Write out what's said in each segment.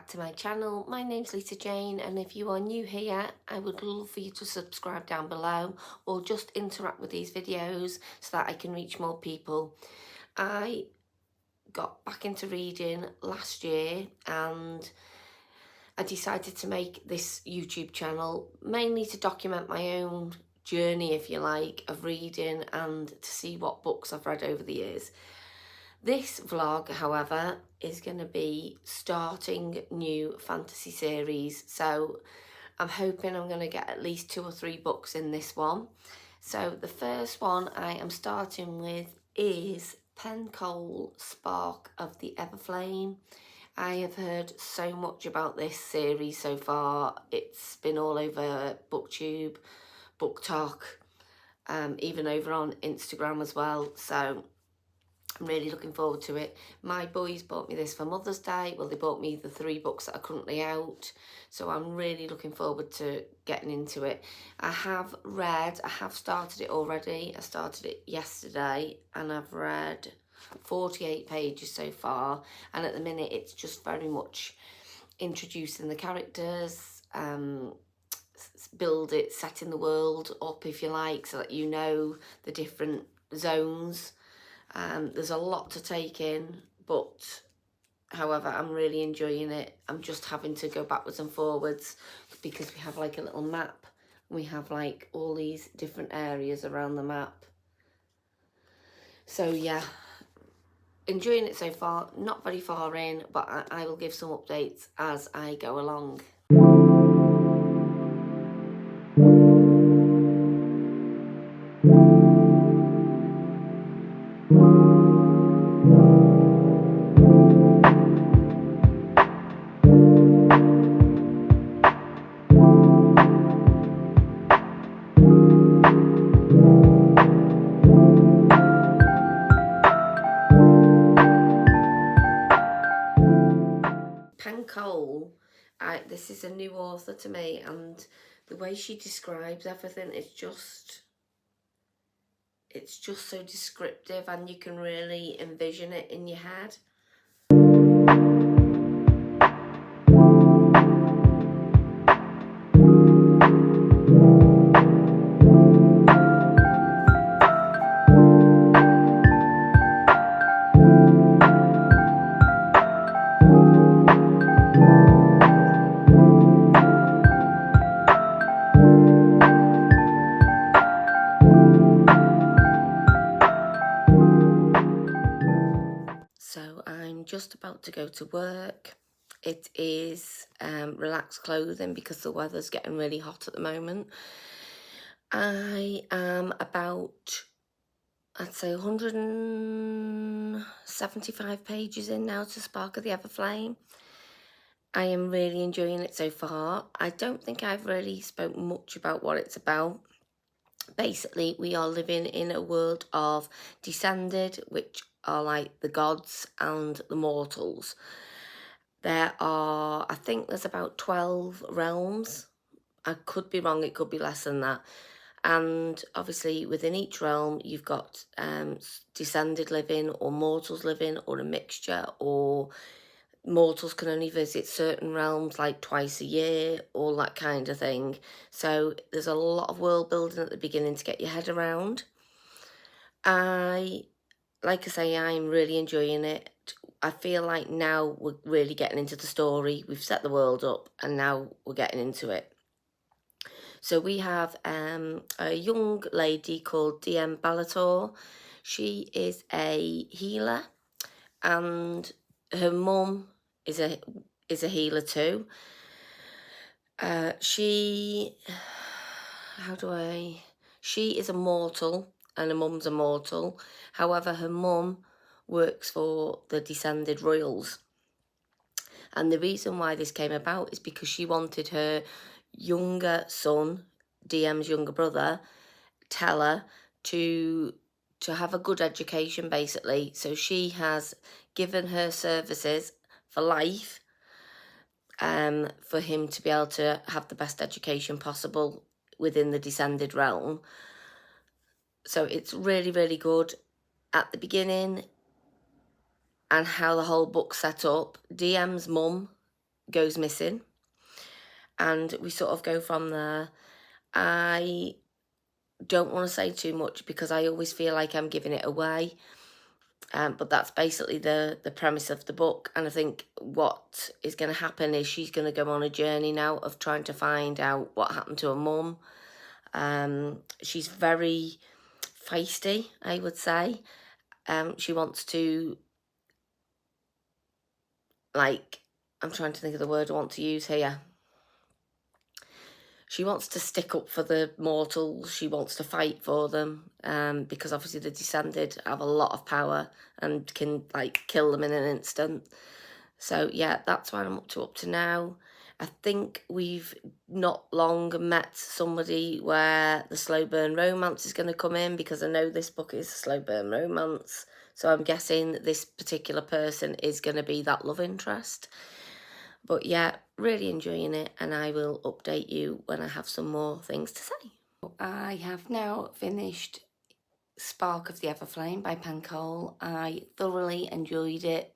back to my channel. My name's Lisa Jane, and if you are new here, I would love for you to subscribe down below or just interact with these videos so that I can reach more people. I got back into reading last year and I decided to make this YouTube channel mainly to document my own journey, if you like, of reading and to see what books I've read over the years. This vlog, however, is going to be starting new fantasy series, so I'm hoping I'm going to get at least 2 or 3 books in this one. So the first one I am starting with is Pencoal Spark of the Everflame. I have heard so much about this series so far. It's been all over BookTube, BookTok, even over on Instagram as well, so I'm really looking forward to it. My boys bought me this for Mother's Day. Well, they bought me the 3 books that are currently out. So I'm really looking forward to getting into it. I have started it already. I started it yesterday and I've read 48 pages so far. And at the minute, it's just very much introducing the characters, setting the world up, if you like, so that you know the different zones. There's a lot to take in, but however, I'm really enjoying it. I'm just having to go backwards and forwards because we have like a little map. We have like all these different areas around the map. So yeah, enjoying it so far. Not very far in, but I will give some updates as I go along. Pencoal, this is a new author to me, and the way she describes everything is just, it's just so descriptive, and you can really envision it in your head. So I'm just about to go to work. It is relaxed clothing because the weather's getting really hot at the moment. I am about, I'd say 175 pages in now to Spark of the Everflame. I am really enjoying it so far. I don't think I've really spoke much about what it's about. Basically, we are living in a world of descended, which are like the gods and the mortals. There are, I think there's about 12 realms. I could be wrong, it could be less than that. And obviously within each realm, you've got descended living or mortals living or a mixture, or mortals can only visit certain realms like twice a year, all that kind of thing. So there's a lot of world building at the beginning to get your head around. Like I say, I'm really enjoying it. I feel like now we're really getting into the story. We've set the world up and now we're getting into it. So we have a young lady called DM Bellator. She is a healer and her mum is a healer too. She is a mortal and her mum's a mortal. However, her mum works for the descended royals. And the reason why this came about is because she wanted her younger son, DM's younger brother, Teller, to have a good education, basically. So she has given her services for life, for him to be able to have the best education possible within the descended realm. So it's really, really good. At the beginning and how the whole book's set up, DM's mum goes missing, and we sort of go from there. I don't want to say too much because I always feel like I'm giving it away. But that's basically the premise of the book. And I think what is going to happen is she's going to go on a journey now of trying to find out what happened to her mum. She's very feisty, I would say. She wants to, like, I'm trying to think of the word I want to use here. She wants to stick up for the mortals. She wants to fight for them, because obviously the Descended have a lot of power and can, like, kill them in an instant. So yeah, that's what I'm up to now. I think we've not long met somebody where the slow burn romance is going to come in, because I know this book is a slow burn romance. So I'm guessing this particular person is going to be that love interest. But yeah, really enjoying it, and I will update you when I have some more things to say. I have now finished Spark of the Everflame by Pancol. I thoroughly enjoyed it.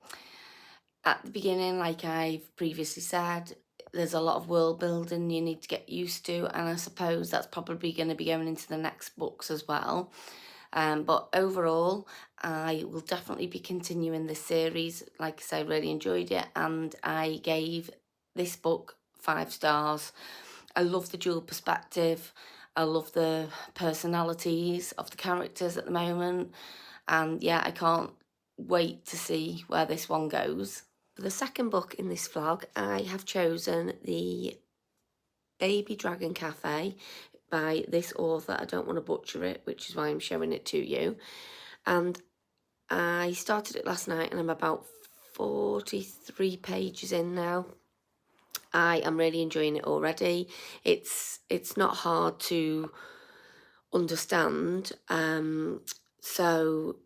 At the beginning, like I've previously said, there's a lot of world building you need to get used to, and I suppose that's probably going to be going into the next books as well. But overall, I will definitely be continuing this series. Like I said, I really enjoyed it, and I gave this book 5 stars. I love the dual perspective. I love the personalities of the characters at the moment. And yeah, I can't wait to see where this one goes. For the second book in this vlog, I have chosen the Baby Dragon Cafe by this author. I don't want to butcher it, which is why I'm showing it to you. And I started it last night, and I'm about 43 pages in now. I am really enjoying it already. It's not hard to understand. So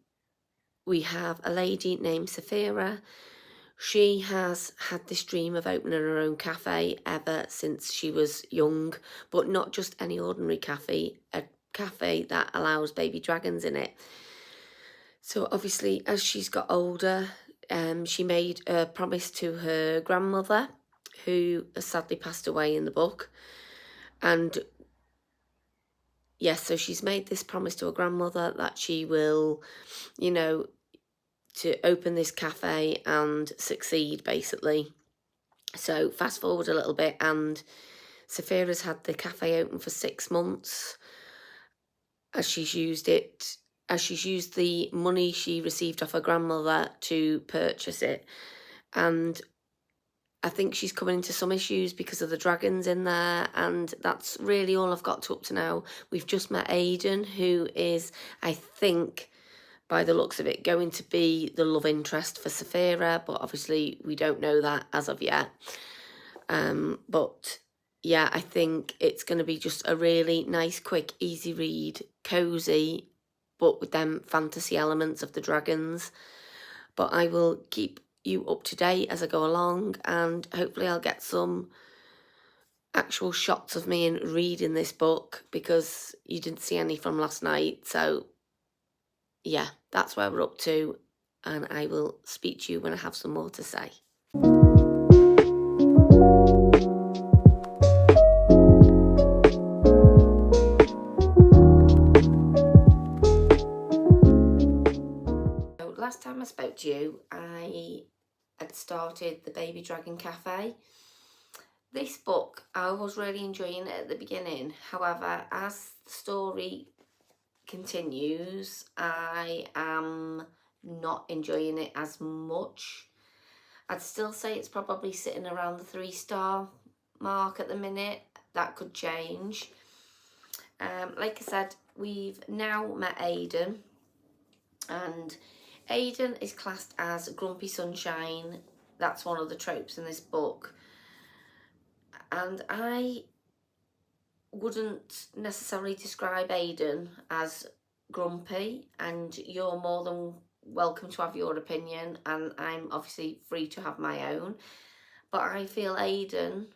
we have a lady named Saphira. She has had this dream of opening her own cafe ever since she was young, but not just any ordinary cafe, a cafe that allows baby dragons in it. So obviously, as she's got older, she made a promise to her grandmother, who has sadly passed away in the book. And yes, so she's made this promise to her grandmother that she will, you know, to open this cafe and succeed, basically. So fast forward a little bit, and Saphira's had the cafe open for 6 months, as she's used the money she received off her grandmother to purchase it. And I think she's coming into some issues because of the dragons in there, and that's really all I've got to up to now. We've just met Aidan, who is, I think, by the looks of it, going to be the love interest for Saphira, but obviously we don't know that as of yet. But yeah, I think it's going to be just a really nice, quick, easy read, cozy, but with them fantasy elements of the dragons. But I will keep you up to date as I go along, and hopefully I'll get some actual shots of me in reading this book, because you didn't see any from last night. So yeah, that's where we're up to, and I will speak to you when I have some more to say. So last time I spoke to you, I had started the Baby Dragon Cafe. This book, I was really enjoying it at the beginning. However, as the story continues, I am not enjoying it as much. I'd still say it's probably sitting around the 3-star mark at the minute. That could change. Like I said, we've now met Aidan, and Aidan is classed as Grumpy Sunshine. That's one of the tropes in this book. And I wouldn't necessarily describe Aidan as grumpy, and you're more than welcome to have your opinion, and I'm obviously free to have my own. But I feel Aidan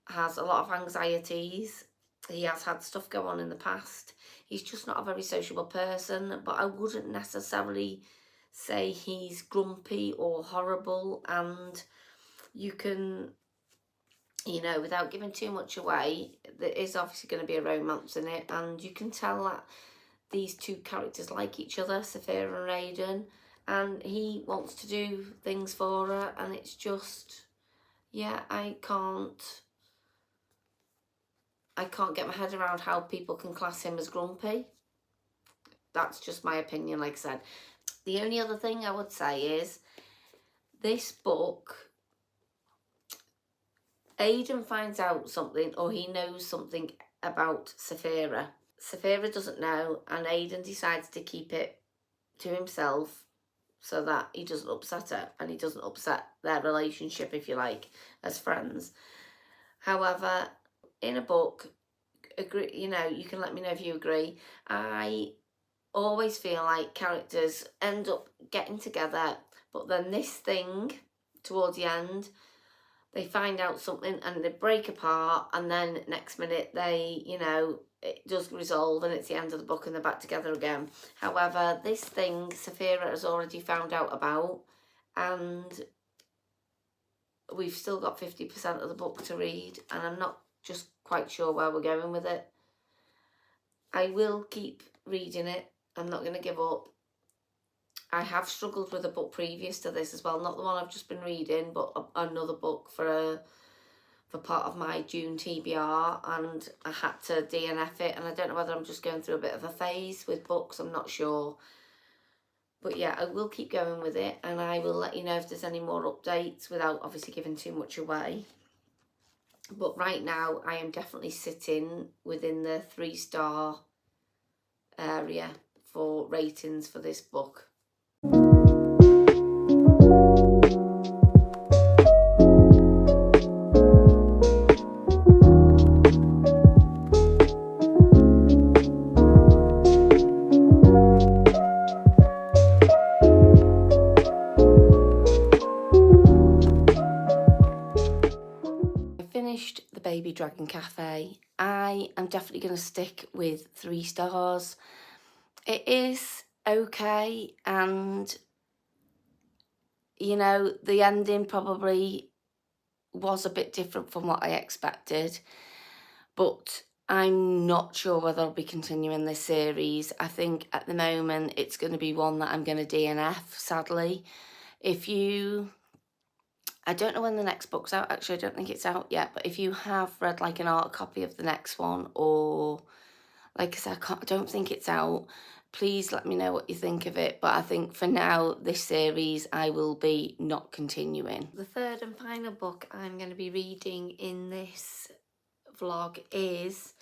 has a lot of anxieties. He has had stuff go on in the past. He's just not a very sociable person, but I wouldn't necessarily say he's grumpy or horrible. And you can you know, without giving too much away, there is obviously going to be a romance in it, and you can tell that these two characters like each other, Saphira and Aidan, and he wants to do things for her, and it's just, yeah, I can't get my head around how people can class him as grumpy. That's just my opinion, like I said. The only other thing I would say is, this book, Aidan finds out something, or he knows something about Saphira. Saphira doesn't know, and Aidan decides to keep it to himself so that he doesn't upset her, and he doesn't upset their relationship, if you like, as friends. However, in a book, agree, you know, you can let me know if you agree, I always feel like characters end up getting together, but then this thing towards the end, they find out something and they break apart, and then next minute they, you know, it does resolve and it's the end of the book and they're back together again. However, this thing Saphira has already found out about, and we've still got 50% of the book to read, and I'm not just quite sure where we're going with it. I will keep reading it. I'm not going to give up. I have struggled with a book previous to this as well, not the one I've just been reading, but another book for part of my June TBR, and I had to DNF it, and I don't know whether I'm just going through a bit of a phase with books, I'm not sure. But yeah, I will keep going with it, and I will let you know if there's any more updates without obviously giving too much away. But right now, I am definitely sitting within the 3-star area for ratings for this book. The Baby Dragon Cafe. I am definitely going to stick with 3 stars. It is okay, and you know, the ending probably was a bit different from what I expected, but I'm not sure whether I'll be continuing this series. I think at the moment it's going to be one that I'm going to DNF, sadly. I don't know when the next book's out, actually I don't think it's out yet, but if you have read like an art copy of the next one, or like I said, I don't think it's out, please let me know what you think of it. But I think for now, this series I will be not continuing. The third and final book I'm going to be reading in this vlog is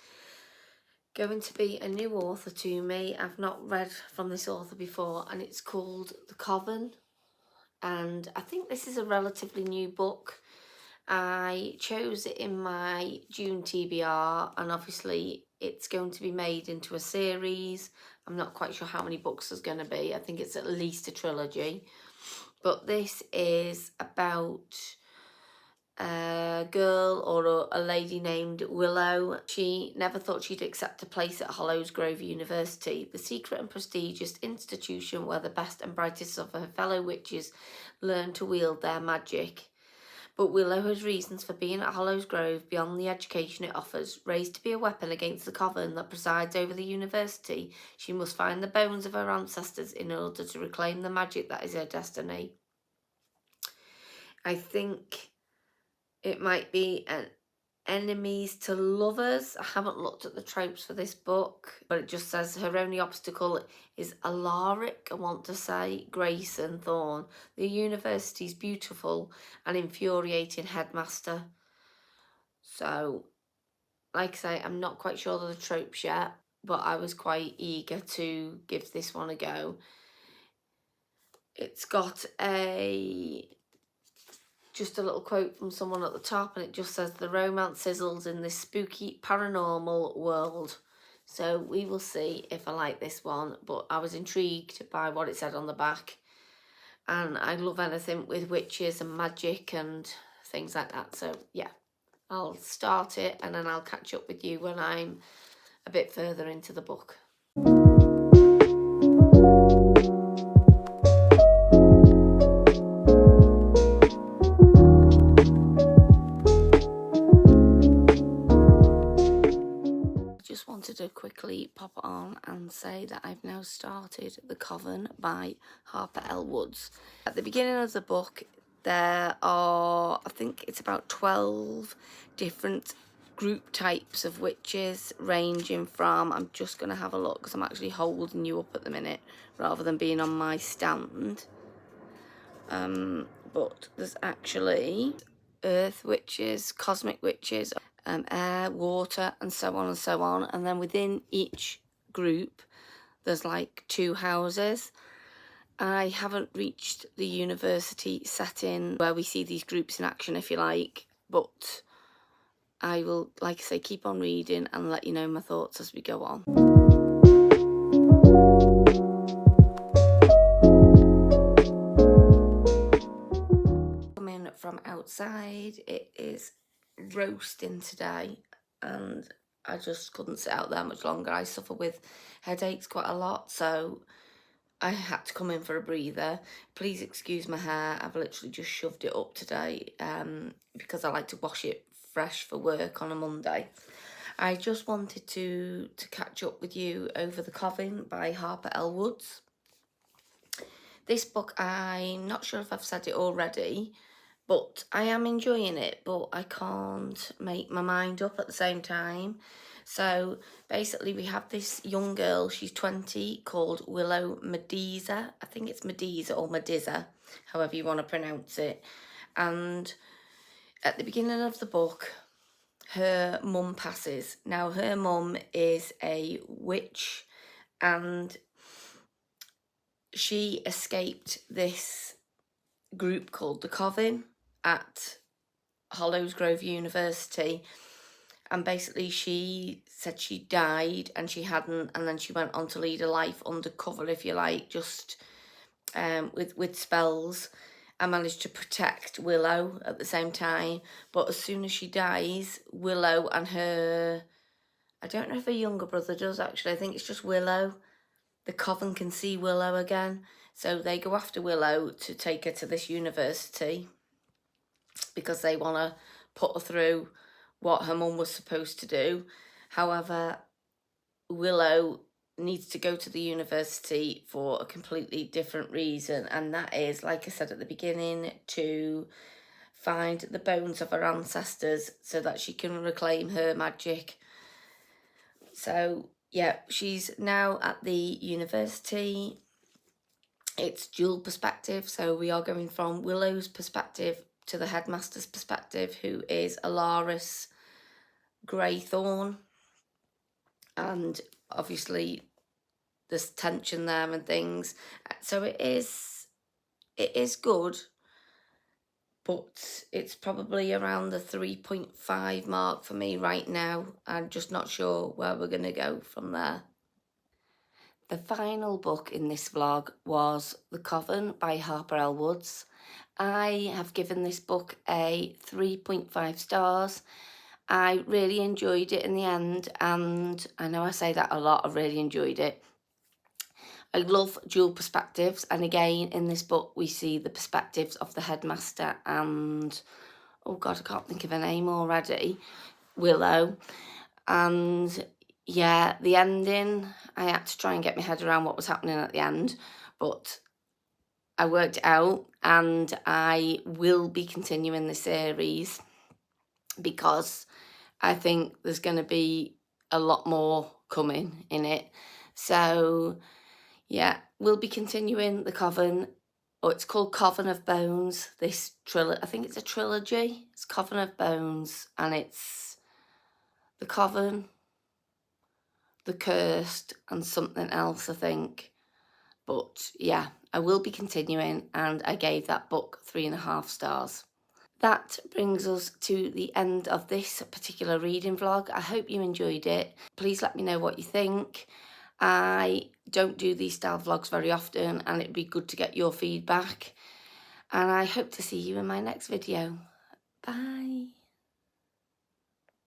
going to be a new author to me. I've not read from this author before, and it's called The Coven. And I think this is a relatively new book. I chose it in my June TBR, and obviously it's going to be made into a series. I'm not quite sure how many books there's going to be. I think it's at least a trilogy. But this is about a girl, or a lady named Willow. She never thought she'd accept a place at Hollows-Grove University, the secret and prestigious institution where the best and brightest of her fellow witches learn to wield their magic. But Willow has reasons for being at Hollows-Grove beyond the education it offers. Raised to be a weapon against the coven that presides over the university, she must find the bones of her ancestors in order to reclaim the magic that is her destiny. I think it might be an enemies to lovers. I haven't looked at the tropes for this book, but it just says her only obstacle is Alaric, I want to say, Grayson Thorne, the university's beautiful and infuriating headmaster. So, like I say, I'm not quite sure of the tropes yet, but I was quite eager to give this one a go. It's got just a little quote from someone at the top, and it just says, the romance sizzles in this spooky paranormal world. So we will see if I like this one, but I was intrigued by what it said on the back, and I love anything with witches and magic and things like that. So yeah, I'll start it and then I'll catch up with you when I'm a bit further into the book. quickly pop on and say that I've now started The Coven by Harper L. Woods. At the beginning of the book, there are, I think it's about 12 different group types of witches, ranging from, I'm just going to have a look because I'm actually holding you up at the minute rather than being on my stand. But there's actually earth witches, cosmic witches, air, water, and so on and so on. And then within each group, there's like 2 houses. I haven't reached the university setting where we see these groups in action, if you like, but I will, like I say, keep on reading and let you know my thoughts as we go on. Coming from outside, it is roasting today and I just couldn't sit out there much longer. I suffer with headaches quite a lot, so I had to come in for a breather. Please excuse my hair. I've literally just shoved it up today because I like to wash it fresh for work on a Monday. I just wanted to catch up with you over The Coven by Harper L. Woods. This book, I'm not sure if I've said it already, but I am enjoying it, but I can't make my mind up at the same time. So basically we have this young girl, she's 20, called Willow Mediza. I think it's Mediza or Mediza, however you want to pronounce it. And at the beginning of the book, her mum passes. Now her mum is a witch and she escaped this group called The Coven at Hollows-Grove University, and basically she said she died and she hadn't, and then she went on to lead a life undercover, if you like, just with spells, and managed to protect Willow at the same time. But as soon as she dies, Willow and her, I don't know if her younger brother does actually, I think it's just Willow, the Coven can see Willow again, so they go after Willow to take her to this university because they want to put her through what her mum was supposed to do. However, Willow needs to go to the university for a completely different reason, and that is, like I said at the beginning, to find the bones of her ancestors so that she can reclaim her magic. So yeah, she's now at the university. It's dual perspective, so we are going from Willow's perspective to the headmaster's perspective, who is Alaris Greythorn, and obviously there's tension there and things. So it is good, but it's probably around the 3.5 mark for me right now. I'm just not sure where we're going to go from there. The final book in this vlog was The Coven by Harper L. Woods. I have given this book a 3.5 stars. I really enjoyed it in the end, and I know I say that a lot, I really enjoyed it. I love dual perspectives, and again in this book we see the perspectives of the headmaster and, oh god, I can't think of her name already, Willow. And yeah, the ending, I had to try and get my head around what was happening at the end, but I worked it out, and I will be continuing the series because I think there's going to be a lot more coming in it. So yeah, we'll be continuing The Coven. Oh, it's called Coven of Bones, this trilogy. I think it's a trilogy. It's Coven of Bones, and it's The Coven, The Cursed, and something else, I think. But yeah, I will be continuing, and I gave that book 3.5 stars. That brings us to the end of this particular reading vlog. I hope you enjoyed it. Please let me know what you think. I don't do these style vlogs very often, and it'd be good to get your feedback. And I hope to see you in my next video. Bye.